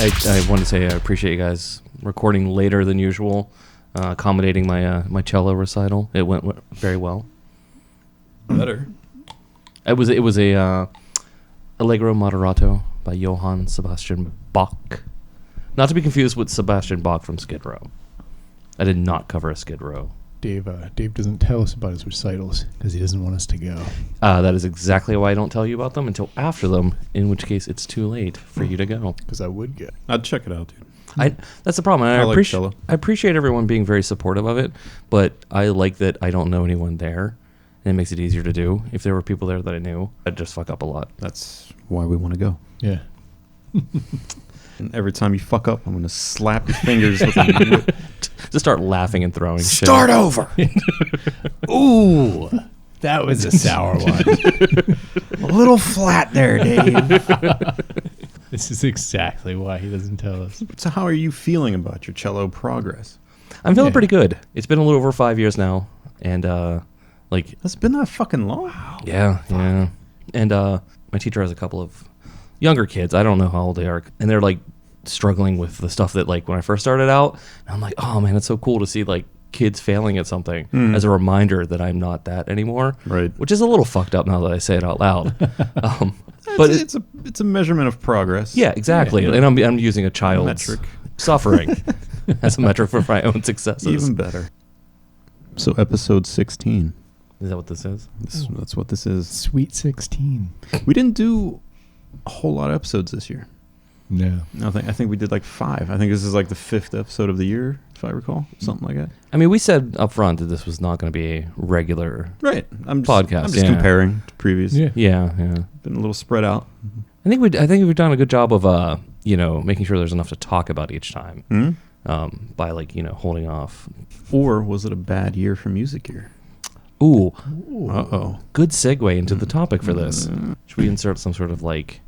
I want to say I appreciate you guys recording later than usual, accommodating my cello recital. It went very well. Better. It was a Allegro Moderato by Johann Sebastian Bach. Not to be confused with Sebastian Bach from Skid Row. I did not cover a Skid Row. Dave doesn't tell us about his recitals because he doesn't want us to go. That is exactly why I don't tell you about them until after them, in which case it's too late for you to go. Because I would go. I'd check it out, dude. That's the problem. I like cello. I appreciate everyone being very supportive of it, but I like that I don't know anyone there, and it makes it easier to do. If there were people there that I knew, I'd just fuck up a lot. That's why we want to go. Yeah. And every time you fuck up, I'm going to slap your fingers with a whip. Just start laughing and throwing shit. Start over. Ooh, that was a sour one. A little flat there, Dave. This is exactly why he doesn't tell us. So how are you feeling about your cello progress? I'm feeling pretty good. It's been a little over 5 years now, and It's been that fucking long. Wow. yeah. And my teacher has a couple of younger kids. I don't know how old they are, and they're like struggling with the stuff that like when I first started out. And I'm like, oh man, it's so cool to see like kids failing at something as a reminder that I'm not that anymore. Right. Which is a little fucked up now that I say it out loud. But it's a measurement of progress. Yeah, exactly. Yeah. And I'm using a child's Metric. suffering as a metric for my own successes. Even better. So episode 16. Is that what this is? That's what this is. Sweet 16. We didn't do a whole lot of episodes this year. No. I think we did like 5. I think this is like the 5th episode of the year, if I recall. Something like that. I mean, we said up front that this was not going to be a regular Right. podcast. I'm just comparing to previous. Yeah. Yeah. Been a little spread out. I think we've done a good job of making sure there's enough to talk about each time. By holding off. Or was it a bad year for music here? Ooh. Uh-oh. Good segue into the topic for this. Should we insert some sort of like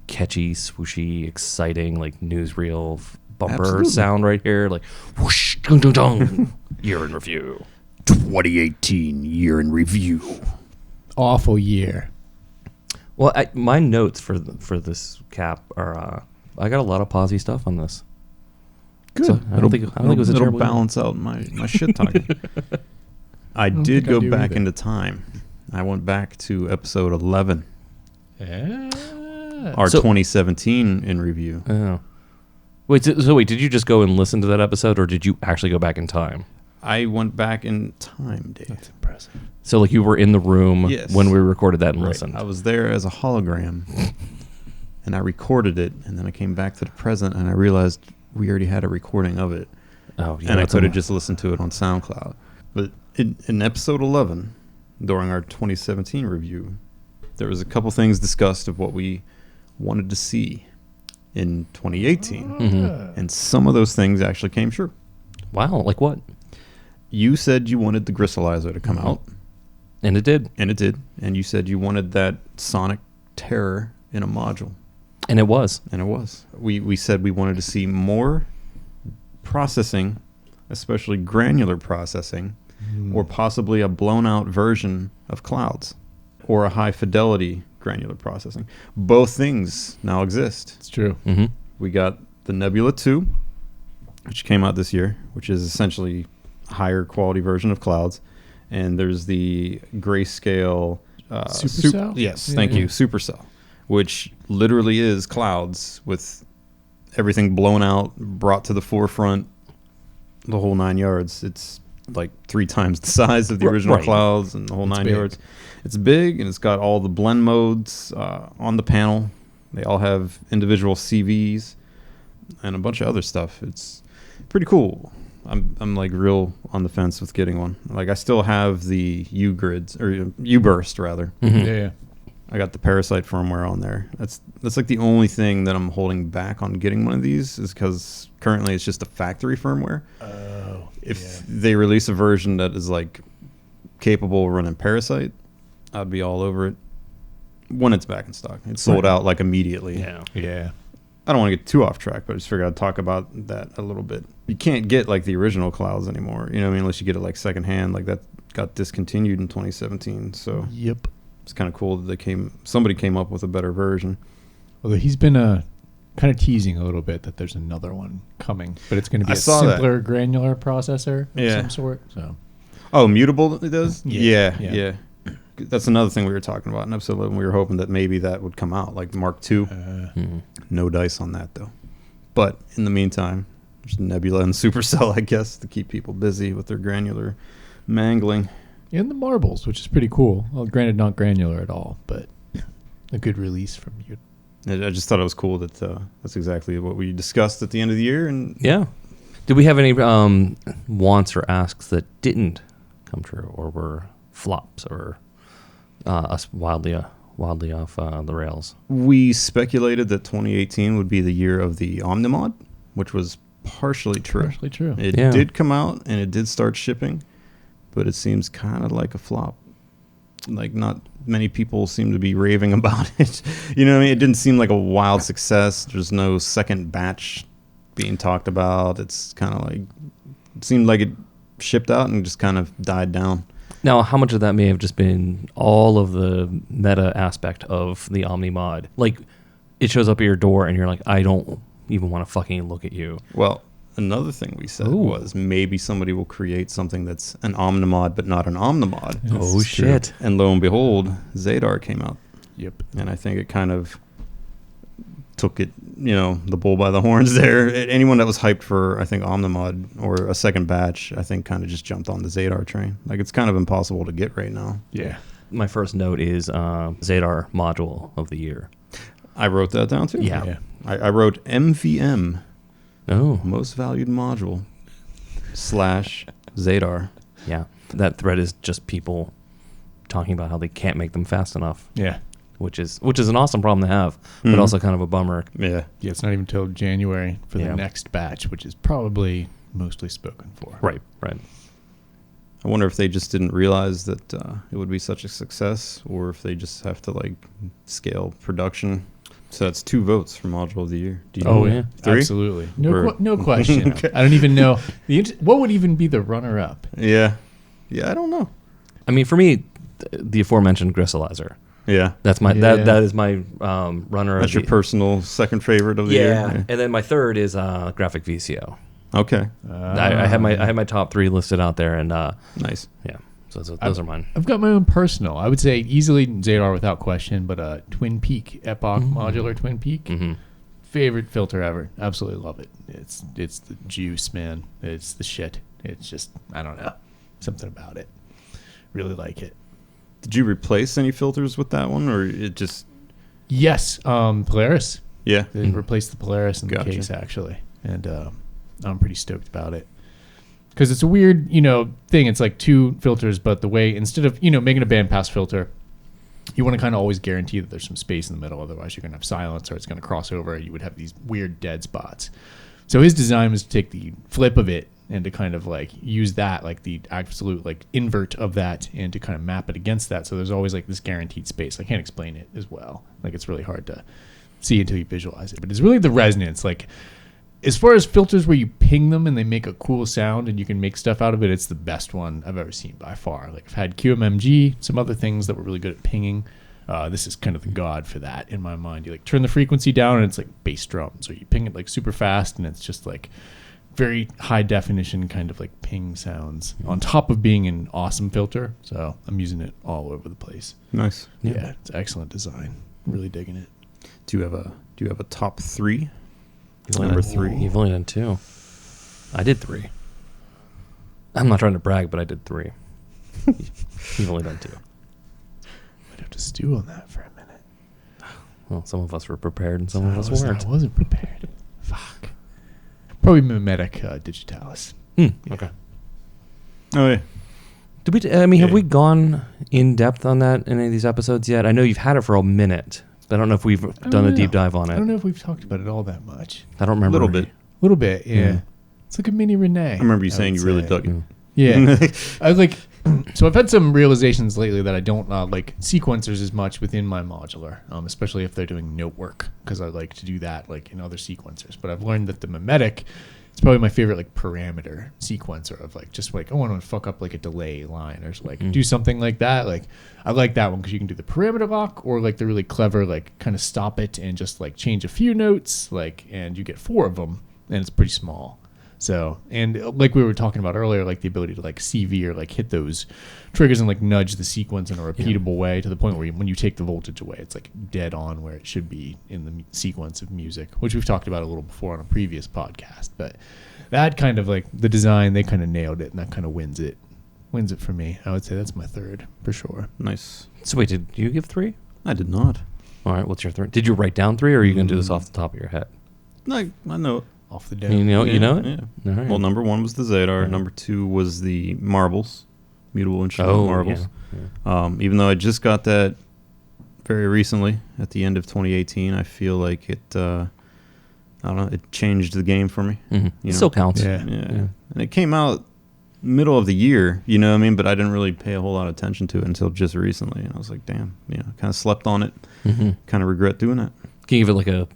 catchy, swooshy, exciting like newsreel bumper Absolutely. sound right here? Like whoosh, dung, dung, dung. Year in review. 2018 year in review. Awful year. Well, my notes for this cap are I got a lot of posy stuff on this. Good. So I don't think it was a it'll terrible year. balance out my shit talking. I did think I go do back either. into time. I went back to episode 11, our 2017 in review. Oh. Wait, did you just go and listen to that episode, or did you actually go back in time? I went back in time, Dave. That's impressive. So like you were in the room Yes. when we recorded that and Right. listened. I was there as a hologram, and I recorded it, and then I came back to the present, and I realized we already had a recording of it, Oh, and I could have just listened to it on SoundCloud. But in episode 11, during our 2017 review, there was a couple things discussed of what we wanted to see in 2018, and some of those things actually came true. Wow, like what? You said you wanted the Gristalizer to come out, And it did, and it did. And you said you wanted that sonic terror in a module, and it was. and it was. We said we wanted to see more processing, especially granular processing, or possibly a blown out version of clouds, or a high fidelity granular processing. Both things now exist. It's true. Mm-hmm. We got the Nebula 2, which came out this year, which is essentially a higher quality version of clouds. And there's the grayscale Supercell? Yes, Yeah, thank yeah. you, Supercell, which literally is clouds with everything blown out, brought to the forefront, the whole 9 yards. It's like 3 times the size of the original Right. clouds and the whole 9 big. yards. It's big, and it's got all the blend modes on the panel. They all have individual CVs and a bunch of other stuff. It's pretty cool. I'm like real on the fence with getting one. Like I still have the U-grids or U-burst rather. Mm-hmm. Yeah. I got the Parasite firmware on there. That's like the only thing that I'm holding back on getting one of these is because currently it's just a factory firmware. Oh. If they release a version that is like capable of running Parasite, I'd be all over it when it's back in stock. It's sold out like immediately. Yeah. Yeah. I don't want to get too off track, but I just figured I'd talk about that a little bit. You can't get like the original clouds anymore, you know what I mean, unless you get it like secondhand. Like that got discontinued in 2017. So Yep. it's kind of cool that somebody came up with a better version. Although he's been kind of teasing a little bit that there's another one coming, but it's going to be I a saw that. simpler granular processor of Yeah. some sort. So Oh, mutable it does? Yeah, Yeah, yeah. yeah. That's another thing we were talking about in episode 11. We were hoping that maybe that would come out, like Mark II. No dice on that, though. But in the meantime, there's Nebula and Supercell, I guess, to keep people busy with their granular mangling. and the marbles, which is pretty cool. Well, granted, not granular at all, but a good release from you. I just thought it was cool that that's exactly what we discussed at the end of the year. And Yeah. Did we have any wants or asks that didn't come true, or were flops, or us wildly off the rails? we speculated that 2018 would be the year of the Omnimod, which was partially true. Partially true. It Yeah. did come out and it did start shipping, but it seems kind of like a flop. Like, not many people seem to be raving about it. You know what I mean? It didn't seem like a wild success. There's no second batch being talked about. It's kind of like, it seemed like it shipped out and just kind of died down. Now, how much of that may have just been all of the meta aspect of the Omnimod? Like, it shows up at your door and you're like, I don't even want to fucking look at you. Well, another thing we said Ooh. was maybe somebody will create something that's an Omnimod but not an Omnimod. Yeah. Oh, This is true. shit. And lo and behold, Zadar came out. Yep. And I think it kind of took it, the bull by the horns there. Anyone that was hyped for, I think, Omnimod or a second batch, I think kind of just jumped on the Zadar train. Like, it's kind of impossible to get right now. Yeah. My first note is Zadar module of the year. I wrote that down too. Yeah. Yeah. I wrote MVM, Oh, most valued module, / Zadar. yeah. That thread is just people talking about how they can't make them fast enough, Yeah. which is an awesome problem to have, but Mhm. also kind of a bummer. Yeah. Yeah. It's not even until January for Yeah. the next batch, which is probably mostly spoken for. Right. I wonder if they just didn't realize that it would be such a success, or if they just have to like scale production. So that's 2 votes for module of the year. Do you Oh, know? yeah. 3? Absolutely. Or- No question. Okay. I don't even know. What would even be the runner-up? Yeah. Yeah, I don't know. I mean, for me, the aforementioned Gristalizer. Yeah. That's my Yeah. that is my runner. That's of your personal second favorite of the yeah. year? And then my third is Graphic VCO. Okay. I had my top 3 listed out there, and Nice. yeah, so those are mine. I've got my own personal. I would say easily Zadar without question, but Twin Peak Epoch modular Twin Peak. Mm-hmm. Favorite filter ever. Absolutely love it. It's the juice, man. It's the shit. It's just, I don't know, something about it. Really like it. Did you replace any filters with that one, or it just? Yes, Polaris. Yeah. They replaced the Polaris in Gotcha. the case actually, and I'm pretty stoked about it because it's a weird, thing. It's like 2 filters, but the way instead of making a bandpass filter, you want to kind of always guarantee that there's some space in the middle. Otherwise, you're gonna have silence, or it's gonna cross over. You would have these weird dead spots. So his design was to take the flip of it and to kind of like use that, like the absolute like invert of that, and to kind of map it against that. So there's always like this guaranteed space. I can't explain it as well. Like it's really hard to see until you visualize it. But it's really the resonance. Like as far as filters where you ping them and they make a cool sound and you can make stuff out of it, it's the best one I've ever seen by far. Like I've had QMMG, some other things that were really good at pinging. This is kind of the god for that in my mind. You like turn the frequency down and it's like bass drums, or you ping it like super fast and it's just like very high definition kind of like ping sounds on top of being an awesome filter. So I'm using it all over the place. Nice. Yeah, it's excellent design. Really digging it. Do you have a top 3? You've only Number done- 3. You've only done 2. I did 3. I'm not trying to brag, but I did 3. You've only done 2. I'd have to stew on that for a minute. Well, some of us were prepared and some of us weren't. I wasn't prepared. Fuck. Probably mimetic digitalis. Okay. Oh yeah. Did we? I mean, have Yeah. we gone in depth on that in any of these episodes yet? I know you've had it for a minute, but I don't know if we've done a know. deep dive on I it. don't know if we've talked about it all that much. I don't remember. Little bit. A little bit, yeah. Yeah. It's like a mini Renee. I remember you I saying would you really say. dug it. Yeah. Yeah. I like, so I've had some realizations lately that I don't like sequencers as much within my modular, especially if they're doing note work, because I like to do that like in other sequencers. But I've learned that the mimetic It's probably my favorite like parameter sequencer of like just like I want to fuck up like a delay line or like do something like that. Like I like that one because you can do the parameter lock or like the really clever like kind of stop it and just like change a few notes like and you get 4 of them and it's pretty small. So and like we were talking about earlier, like the ability to like CV or like hit those triggers and like nudge the sequence in a repeatable way to the point where when you take the voltage away, it's like dead on where it should be in the sequence of music, which we've talked about a little before on a previous podcast. But that kind of like the design, they kind of nailed it, and that kind of wins it for me. I would say that's my 3rd for sure. Nice. So wait, did you give 3? I did not. All right, what's your 3rd? Did you write down 3, or are you going to do this off the top of your head? I know it. Off the dome. You know it? Yeah. All right. Well, number 1 was the Zadar. Right. Number 2 was the marbles, mutable instrument marbles. Yeah. Even though I just got that very recently at the end of 2018, I feel like it. I don't know. It changed the game for me. Mm-hmm. It still counts. Yeah. And it came out middle of the year. You know what I mean? But I didn't really pay a whole lot of attention to it until just recently, and I was like, damn. Kind of slept on it. Kind of regret doing that. Can you give it like a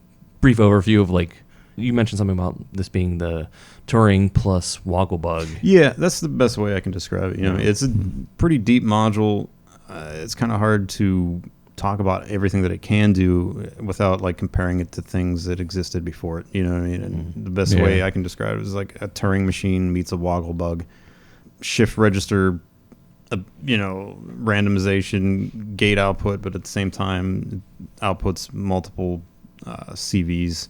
brief overview of like? You mentioned something about this being the Turing plus Wogglebug. Yeah, that's the best way I can describe it. It's a pretty deep module. It's kind of hard to talk about everything that it can do without like comparing it to things that existed before it. You know what I mean? And the best way I can describe it is like a Turing machine meets a Wogglebug. Shift register, randomization, gate output, but at the same time, it outputs multiple CVs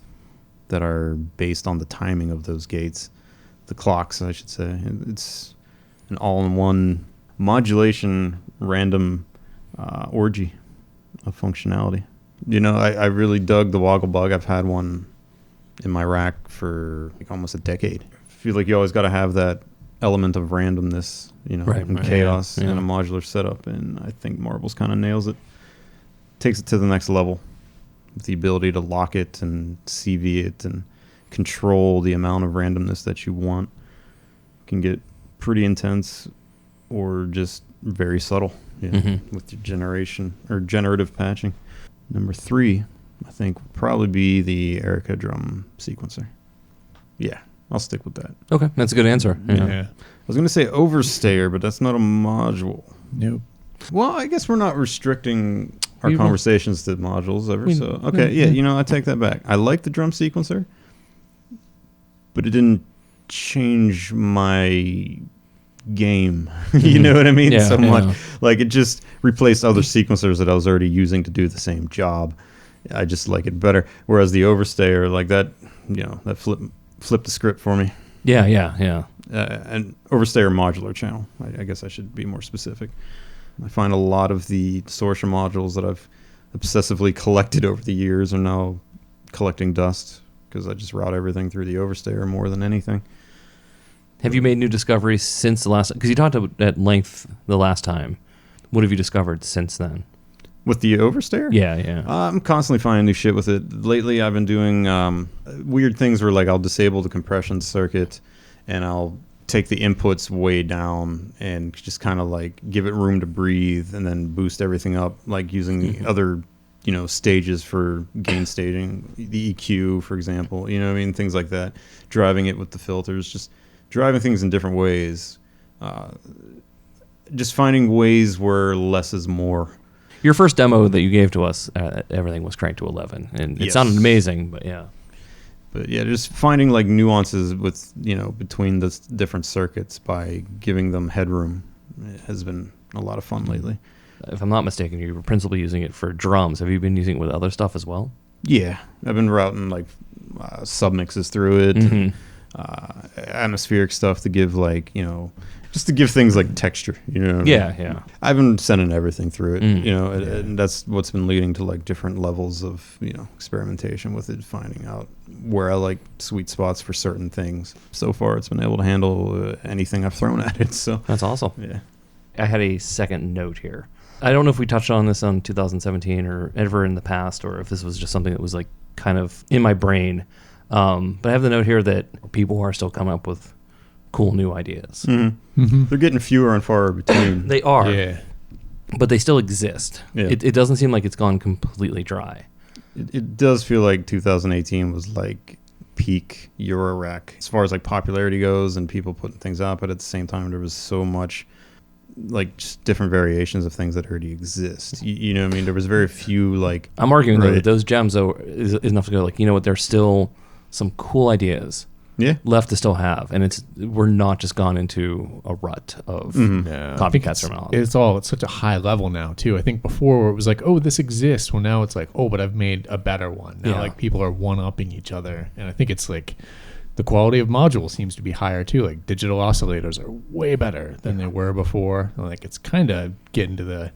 that are based on the timing of those gates, the clocks, I should say. It's an all-in-one modulation random orgy of functionality. I really dug the Wogglebug. I've had one in my rack for like almost a decade. I feel like you always got to have that element of randomness, and chaos in a modular setup, and I think Marbles kind of nails it. Takes it to the next level. The ability to lock it and CV it and control the amount of randomness that you want can get pretty intense or just very subtle with your generation or generative patching. Number 3, I think, would probably be the Erika drum sequencer. Yeah, I'll stick with that. Okay, that's a good answer. Yeah. I was going to say Overstayer, but that's not a module. Nope. Well, I guess we're not restricting our conversations to modules ever. So, okay, I take that back. I like the drum sequencer, but it didn't change my game. You know what I mean? Yeah, Somewhat. Like, it just replaced other sequencers that I was already using to do the same job. I just like it better. Whereas the Overstayer, like that, that flipped the script for me. Yeah. And Overstayer modular channel. I guess I should be more specific. I find a lot of the distortion modules that I've obsessively collected over the years are now collecting dust because I just route everything through the Overstayer more than anything. Have you made new discoveries since the last? Because you talked at length the last time. What have you discovered since then? With the Overstayer? Yeah. I'm constantly finding new shit with it. Lately, I've been doing weird things where like I'll disable the compression circuit and I'll take the inputs way down and just kind of like give it room to breathe and then boost everything up, like using other, stages for gain staging, the EQ, for example, things like that, driving it with the filters, just driving things in different ways, just finding ways where less is more. Your first demo that you gave to us, everything was cranked to 11, and it sounded amazing, but yeah. But yeah, just finding like nuances with, between the different circuits by giving them headroom has been a lot of fun lately. If I'm not mistaken, you were principally using it for drums. Have you been using it with other stuff as well? Yeah, I've been routing like submixes through it, atmospheric stuff to give like, just to give things like texture, Yeah. I've been sending everything through it, and that's what's been leading to like different levels of, experimentation with it, finding out where I like sweet spots for certain things. So far, it's been able to handle anything I've thrown at it. So that's awesome. Yeah. I had a second note here. I don't know if we touched on this on 2017 or ever in the past, or if this was just something that was like kind of in my brain. But I have the note here that people are still coming up with cool new ideas. They're getting fewer and far between. They are. Yeah. But they still exist. Yeah. It doesn't seem like it's gone completely dry. It does feel like 2018 was like peak Eurorack as far as like popularity goes and people putting things up, but at the same time there was so much like just different variations of things that already exist. You know what I mean? There was very few like... I'm arguing though that those gems though is enough to go like, you know what, there's still some cool ideas left to still have, and we're not just gone into a rut of copycats from out. It's such a high level now too. I think before it was like, oh, this exists. Well, now it's like, oh, but I've made a better one. Now like people are one-upping each other, and I think it's like the quality of modules seems to be higher too. Like digital oscillators are way better than they were before. Like it's kind of getting to the,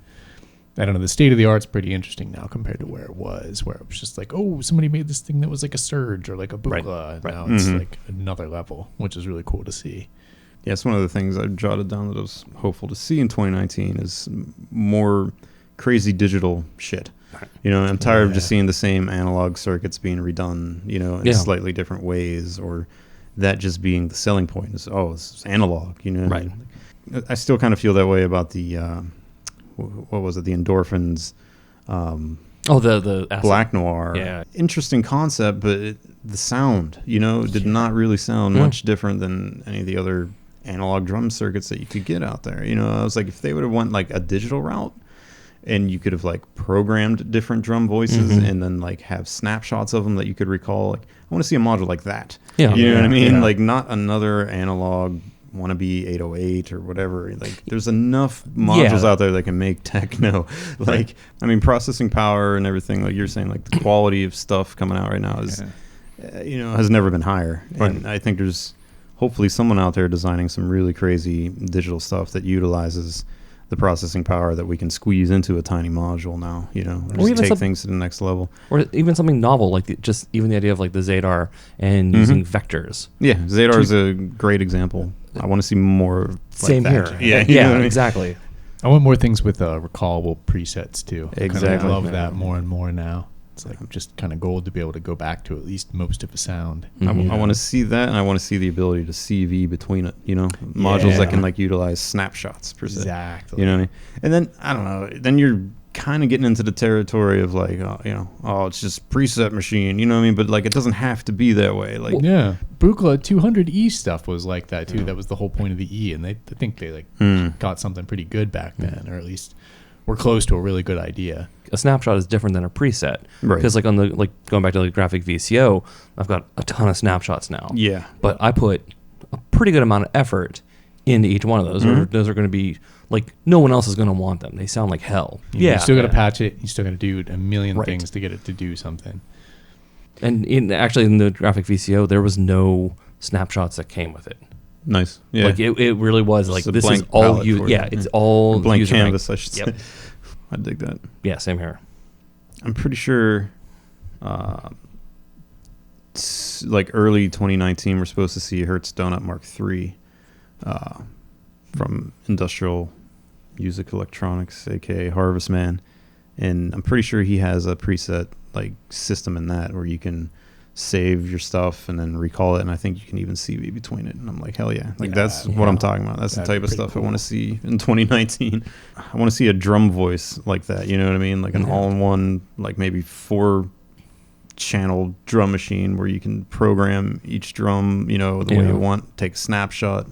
I don't know, the state of the art's pretty interesting now compared to where it was just like, oh, somebody made this thing that was like a surge or like a bukla. Right. Now it's like another level, which is really cool to see. Yeah, it's one of the things I jotted down that I was hopeful to see in 2019 is more crazy digital shit. You know, I'm tired of just seeing the same analog circuits being redone, you know, in slightly different ways, or that just being the selling point is, it's analog, you know. Right. I still kind of feel that way about the, what was it, the Endorphins, the acid. Black Noir. Yeah. Interesting concept, but the sound, you know, did not really sound much different than any of the other analog drum circuits that you could get out there. You know, I was like, if they would have went like a digital route, and you could have like programmed different drum voices and then like have snapshots of them that you could recall. Like, I want to see a module like that. Yeah. You know what I mean? Yeah. Like not another analog wannabe 808 or whatever. Like there's enough modules out there that can make techno. Like, I mean, processing power and everything, like you're saying, like the quality of stuff coming out right now is, you know, has never been higher. Right. And I think there's hopefully someone out there designing some really crazy digital stuff that utilizes the processing power that we can squeeze into a tiny module now, you know, or just take things to the next level. Or even something novel, like just even the idea of like the Zadar and using vectors. Yeah, Zadar is a great example. I want to see more Same like here. Yeah, yeah, exactly. I want more things with recallable presets too. Exactly. I love that more and more now. It's like just kind of gold to be able to go back to at least most of the sound. I want to see that, and I want to see the ability to CV between it, you know, modules that can like utilize snapshots per se. Exactly. You know what I mean? And then, I don't know, then you're kind of getting into the territory of like, you know, it's just preset machine, you know what I mean? But like, it doesn't have to be that way. Like, Buchla 200E stuff was like that too. That was the whole point of the E, and I think they like got something pretty good back then, or at least we're close to a really good idea. A snapshot is different than a preset, because like on the going back to the graphic VCO, I've got a ton of snapshots now. Yeah, but I put a pretty good amount of effort into each one of those. Those are going to be like no one else is going to want them. They sound like hell. You still got to patch it. You still got to do a million things to get it to do something. And in the graphic VCO, there was no snapshots that came with it. Nice. Yeah. Like it really was just like this is all you. Yeah, it's all a blank canvas. I should say. I dig that. Yeah, same here. I'm pretty sure, like early 2019, we're supposed to see Hertz Donut Mark III from Industrial Music Electronics, aka Harvest Man, and I'm pretty sure he has a preset like system in that where you can save your stuff and then recall it, and I think you can even CV between it, and I'm like, hell yeah, like that's what I'm talking about. That's the type of stuff I want to see in 2019. I want to see a drum voice like that, you know what I mean, like an all-in-one, like maybe 4-channel drum machine where you can program each drum, you know, the way you want, take a snapshot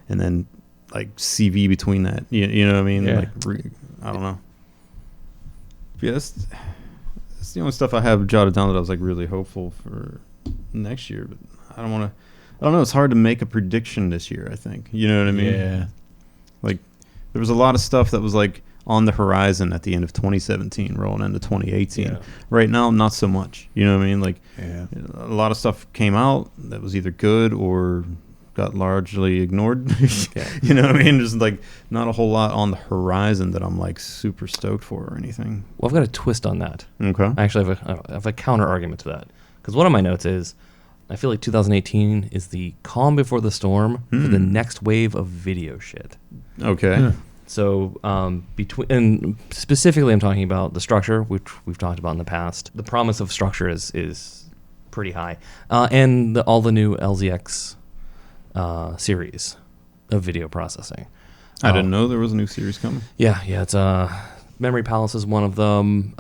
and then like CV between that, you know what I mean? Like I don't know. Yeah, that's the only stuff I have jotted down that I was like really hopeful for next year, but I don't know. It's hard to make a prediction this year, I think. You know what I mean? Yeah. Like there was a lot of stuff that was like on the horizon at the end of 2017 rolling into 2018. Yeah. Right now, not so much. You know what I mean? Like a lot of stuff came out that was either good or got largely ignored. You know what I mean? There's like not a whole lot on the horizon that I'm like super stoked for or anything. Well, I've got a twist on that. Okay. I actually have a counter argument to that, because one of my notes is I feel like 2018 is the calm before the storm for the next wave of video shit. Okay. Yeah. So and specifically I'm talking about the structure, which we've talked about in the past. The promise of structure is pretty high, and all the new LZX series of video processing. I didn't know there was a new series coming. Yeah, it's Memory Palace is one of them.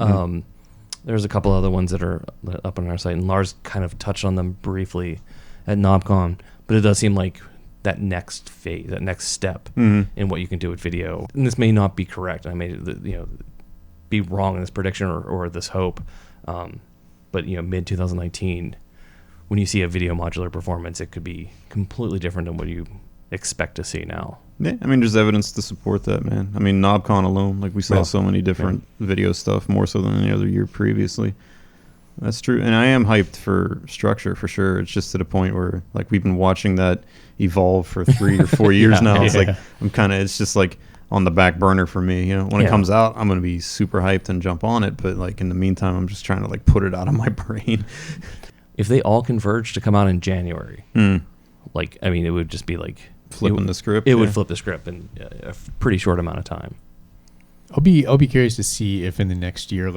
There's a couple other ones that are up on our site, and Lars kind of touched on them briefly at NobCon, but it does seem like that next phase, that next step in what you can do with video. And this may not be correct. I may, be wrong in this prediction or this hope. But mid 2019, when you see a video modular performance, it could be completely different than what you expect to see now. Yeah, I mean, there's evidence to support that, man. I mean, NobCon alone, like we saw so many different video stuff, more so than any other year previously. That's true. And I am hyped for Structure for sure. It's just to the point where like we've been watching that evolve for 3 or 4 years now. It's like it's just like on the back burner for me. When it comes out, I'm going to be super hyped and jump on it. But like in the meantime, I'm just trying to like put it out of my brain. If they all converge to come out in January, it would just be like flipping the script. It would flip the script in a pretty short amount of time. I'll be curious to see if in the next year,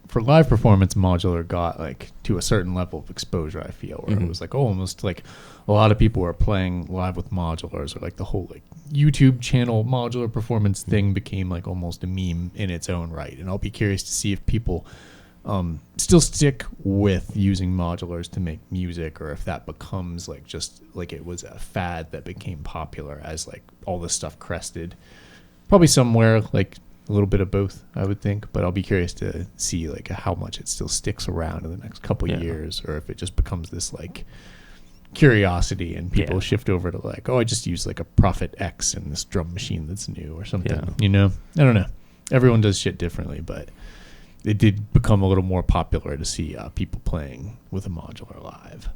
for live performance, modular got like to a certain level of exposure. I feel where it was like almost like a lot of people were playing live with modulars, or like the whole like YouTube channel modular performance thing became like almost a meme in its own right. And I'll be curious to see if people still stick with using modulars to make music, or if that becomes like just like it was a fad that became popular as like all this stuff crested. Probably somewhere like a little bit of both, I would think, but I'll be curious to see like how much it still sticks around in the next couple of years, or if it just becomes this like curiosity and people shift over to like, I just use like a Prophet X and this drum machine that's new or something. I don't know. Everyone does shit differently, but it did become a little more popular to see people playing with a modular live.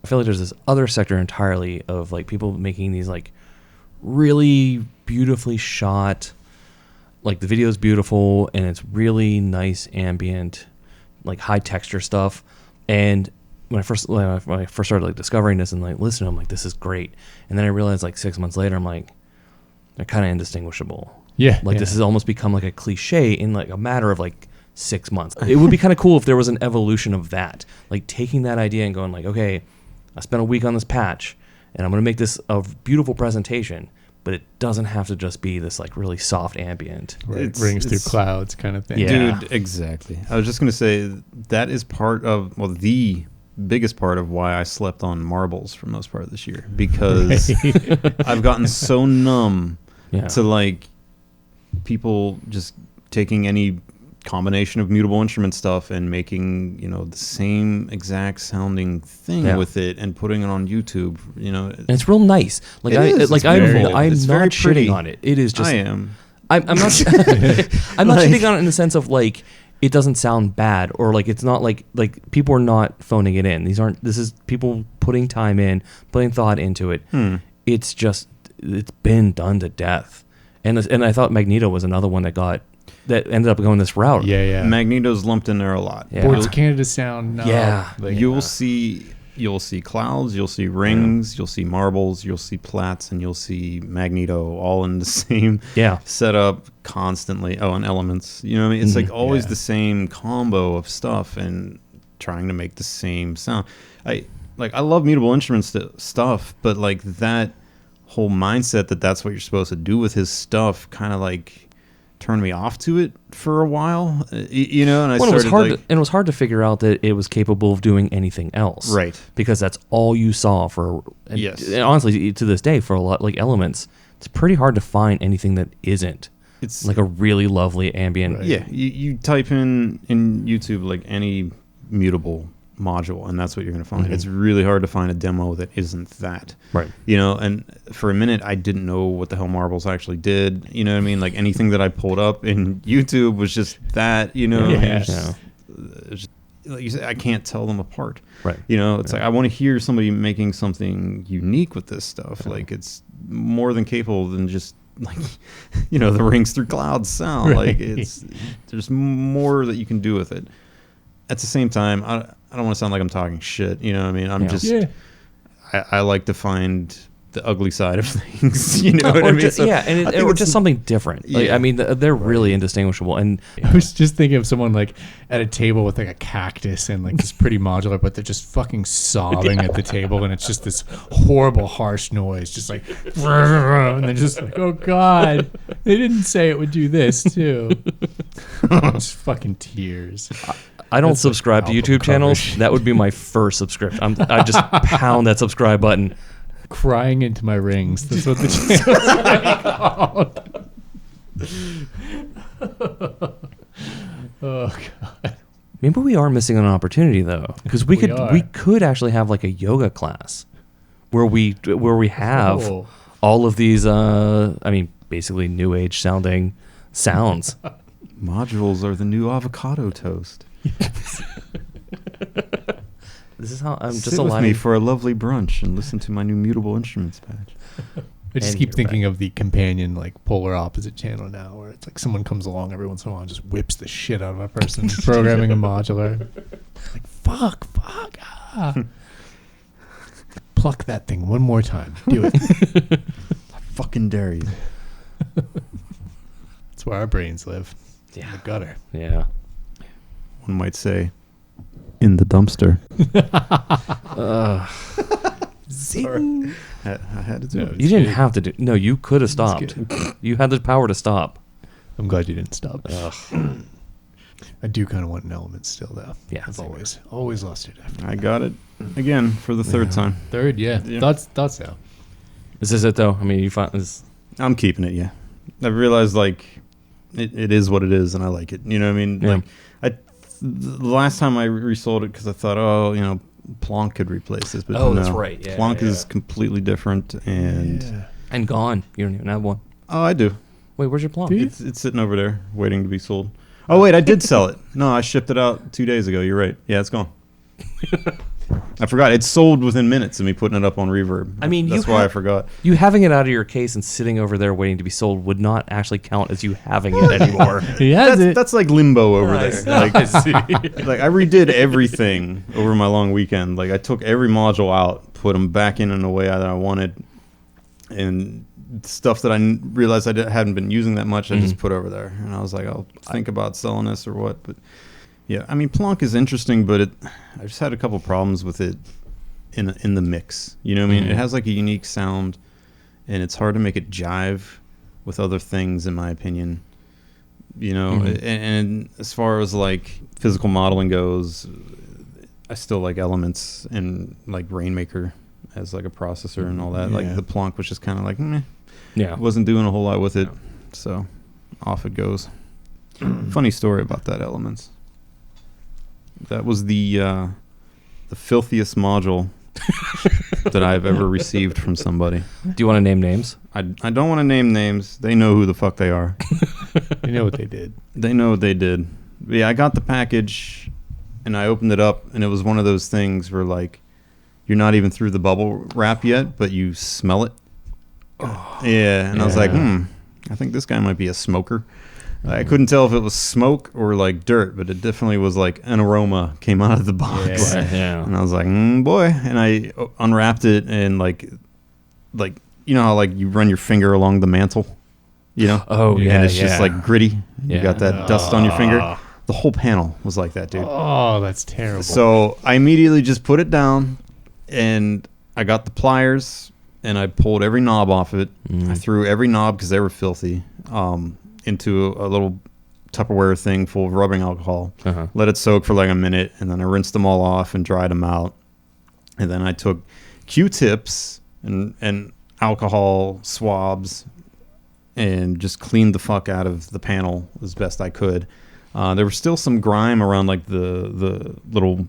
I feel like there's this other sector entirely of like people making these like really beautifully shot, like the video is beautiful and it's really nice ambient, like high texture stuff. And when I first started like discovering this and like listening, I'm like, this is great. And then I realized like 6 months later, I'm like, they're kind of indistinguishable. Yeah. This has almost become like a cliche in like a matter of like 6 months. It would be kind of cool if there was an evolution of that, like taking that idea and going like, okay, I spent a week on this patch and I'm going to make this a beautiful presentation, but it doesn't have to just be this like really soft ambient. Right. It rings through clouds kind of thing. Yeah. Dude, exactly. I was just going to say that is part of, the biggest part of why I slept on marbles for most part of this year, because I've gotten so numb to like people just taking any combination of mutable instrument stuff and making the same exact sounding thing with it and putting it on YouTube. And it's real nice. Like I'm not shitting on it. It is just. I am. I'm not. I'm not shitting on it in the sense of like it doesn't sound bad, or like it's not like people are not phoning it in. This is people putting time in, putting thought into it. It's just it's been done to death. And I thought Magneto was another one that ended up going this route. Yeah. Magneto's lumped in there a lot. Yeah. Boards of Canada sound. You'll see clouds, you'll see rings, you'll see marbles, you'll see plats, and you'll see Magneto all in the same setup constantly. Oh, and elements. You know what I mean? It's like always the same combo of stuff and trying to make the same sound. I love mutable instruments stuff, but like that whole mindset that's what you're supposed to do with his stuff kind of like turned me off to it for a while, and it was hard to figure out that it was capable of doing anything else, right? Because that's all you saw for. And honestly, to this day, for a lot like Elements, it's pretty hard to find anything that isn't. It's like a really lovely ambient. Right. Yeah, you type in YouTube like any mutable module, and that's what you're going to find. It's really hard to find a demo that isn't that, right? And for a minute I didn't know what the hell marbles actually did. You know what I mean? Like anything that I pulled up in YouTube was just that. Like you said, I can't tell them apart. Right. It's like I want to hear somebody making something unique with this stuff. Like it's more than capable than just like the rings through clouds sound. Like there's more that you can do with it. At the same time, I don't want to sound like I'm talking shit. You know what I mean? I'm just, I like to find the ugly side of things. You know what I mean? Or just something different. Like, I mean, they're really indistinguishable. And I was just thinking of someone like at a table with like a cactus and like this pretty modular, but they're just fucking sobbing at the table, and it's just this horrible harsh noise, just like, and they're just like, oh god, they didn't say it would do this too. Just fucking tears. I don't That's like subscribe to album YouTube channels. covers. That would be my first subscription. I just pound that subscribe button. Crying into my rings. That's what the channel's called. Oh god. Maybe we are missing an opportunity though, because We we are. could actually have like a yoga class where we have Oh. all of these. Basically new age sounding sounds. Modules are the new avocado toast. This is how I'm just Sit with me aligning. for a lovely brunch and listen to my new mutable instruments patch. I just And keep you're thinking of the companion, like polar opposite channel now, where it's like someone comes along every once in a while and just whips the shit out of a person programming a modular. Like fuck. Pluck that thing one more time. Do it. I fucking dare you. That's where our brains live. In Yeah. the gutter. Yeah. One might say, in the dumpster. Sorry. I had to do No, it. You didn't have to do. No, you could have stopped. You had the power to stop. I'm glad you didn't stop. Ugh. I do kind of want an element still, though. Yeah, I've same always lost it after. I got it again for the third time. Third, yeah. Yeah. Thoughts so. Is this it though? I mean, you find this. I'm keeping it, yeah. I've realized, like, it is what it is, and I like it. You know what I mean? Yeah. Like, the last time I resold it, because I thought, Plonk could replace this. But Oh, no. that's right. Yeah, Plonk yeah. is completely different, and... Yeah. And gone. You don't even have one. Oh, I do. Wait, where's your plum? Do you? It's sitting over there, waiting to be sold. Oh, wait, I did sell it. No, I shipped it out 2 days ago. You're right. Yeah, it's gone. I forgot. It's sold within minutes of me putting it up on Reverb. I mean, that's you why I have- forgot. You having it out of your case and sitting over there waiting to be sold would not actually count as you having it anymore. He has it. That's like limbo over Nice. there. Like, like I redid everything over my long weekend. Like I took every module out, put them back in a way that I wanted, and stuff that I realized hadn't been using that much, I just put over there. And I was like, I'll think about selling this or what. But yeah, I mean, Plonk is interesting, but I just had a couple problems with it in the mix. You know what I mean? It has like a unique sound, and it's hard to make it jive with other things, in my opinion. You know, and as far as like physical modeling goes, I still like Elements and like Rainmaker as like a processor and all that. Yeah. Like the Plonk was just kind of like, meh. Yeah. Wasn't doing a whole lot with it, so off it goes. Funny story about that Elements. That was the filthiest module that I've ever received from somebody. Do you want to name names? I don't want to name names. They know who the fuck they are. You know what they did. They know what they did. But yeah, I got the package and I opened it up, and it was one of those things where like you're not even through the bubble wrap yet, but you smell it. Yeah, and I was like, I think this guy might be a smoker. I couldn't tell if it was smoke or like dirt, but it definitely was like an aroma came out of the box. Yeah. And I was like, boy. And I unwrapped it, and like you know how like you run your finger along the mantle, you know? Oh, yeah. And it's just like gritty. Yeah. You got that dust on your finger. The whole panel was like that, dude. Oh, that's terrible. So I immediately just put it down, and I got the pliers, and I pulled every knob off of it. I threw every knob, because they were filthy, into a little Tupperware thing full of rubbing alcohol. Let it soak for like a minute, and then I rinsed them all off and dried them out. And then I took Q-tips and alcohol swabs and just cleaned the fuck out of the panel as best I could. There was still some grime around like the little,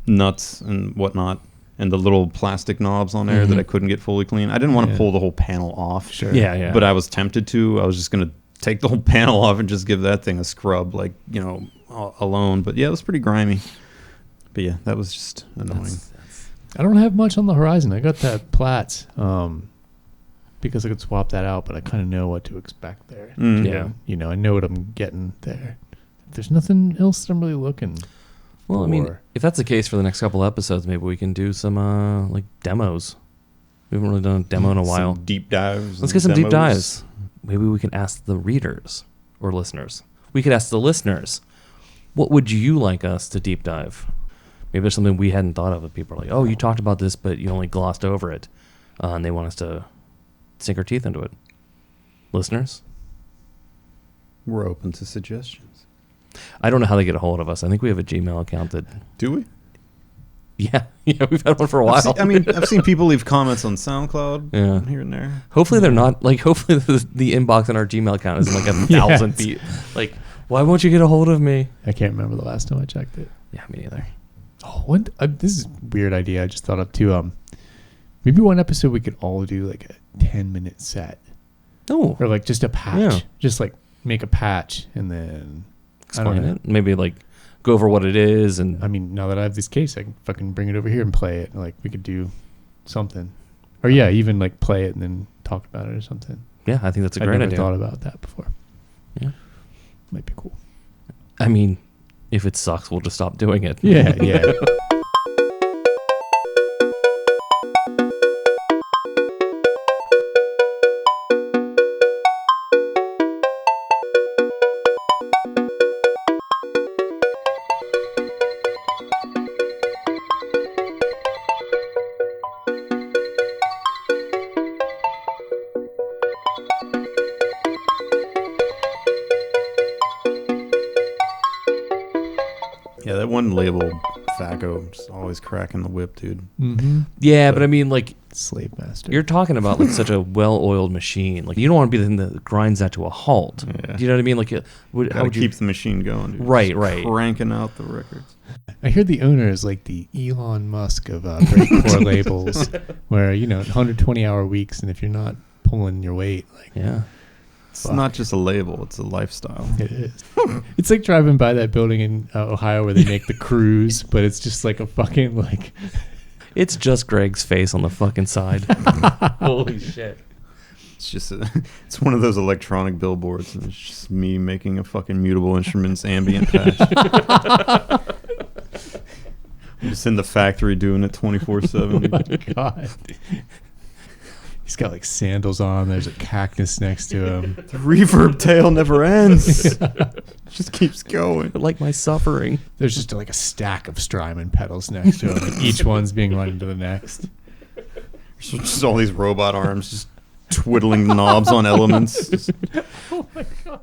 nuts and whatnot, and the little plastic knobs on there that I couldn't get fully clean. I didn't want to pull the whole panel off. Sure. Yeah. But I was tempted to. I was just going to take the whole panel off and just give that thing a scrub, like, alone. But yeah, it was pretty grimy. But yeah, that was just annoying. I don't have much on the horizon. I got that Platts because I could swap that out, but I kind of know what to expect there. Yeah. I know what I'm getting there. There's nothing else that I'm really looking Well, I mean, for. if that's the case for the next couple episodes, maybe we can do some like demos. We haven't really done a demo in a while. Some deep dives. Let's and get some deep demos. dives. Maybe we can ask the readers or listeners. We could ask the listeners, what would you like us to deep dive? Maybe there's something we hadn't thought of that people are like, oh, you talked about this, but you only glossed over it. And they want us to sink our teeth into it. Listeners, We're open to suggestions. I don't know how they get a hold of us. I think we have a Gmail account that. Do we? Yeah, we've had one for a while. I've seen people leave comments on SoundCloud here and there. Hopefully they're not like. Hopefully the inbox on our Gmail account isn't like 1,000 feet. Like, why won't you get a hold of me? I can't remember the last time I checked it. Yeah, me neither. Oh, this is a weird idea. I just thought of too. Maybe one episode we could all do like a 10-minute set. Oh, or like just a patch. Yeah. Just like make a patch and then explain it. Maybe like go over what it is. And I mean, now that I have this case, I can fucking bring it over here and play it. Like we could do something, or even like play it and then talk about it or something. Yeah, I think that's a great idea. I've never thought about that before. Yeah, might be cool. I mean, if it sucks, we'll just stop doing it. Yeah. Yeah, that one label, Thaco, just always cracking the whip, dude. Mm-hmm. Yeah, but I mean, like, Slave master. you're talking about like such a well-oiled machine. Like, you don't want to be the thing that grinds that to a halt. Yeah. Do you know what I mean? Like, how would you keep the machine going, dude. Right. Cranking out the records. I hear the owner is like the Elon Musk of breakcore labels, where 120-hour weeks, and if you're not pulling your weight, like It's not just a label; it's a lifestyle. It is. It's like driving by that building in Ohio where they make the Cruise, but it's just like a fucking like. It's just Greg's face on the fucking side. Holy shit! It's just it's one of those electronic billboards, and it's just me making a fucking Mutable Instruments ambient patch. I'm just in the factory doing it 24/7. Oh my God. He's got like sandals on. There's a cactus next to him. The reverb tail never ends. It just keeps going. Like my suffering. There's just like a stack of Strymon pedals next to him. And each one's being run into the next. Just all these robot arms just twiddling knobs on elements. Oh my God.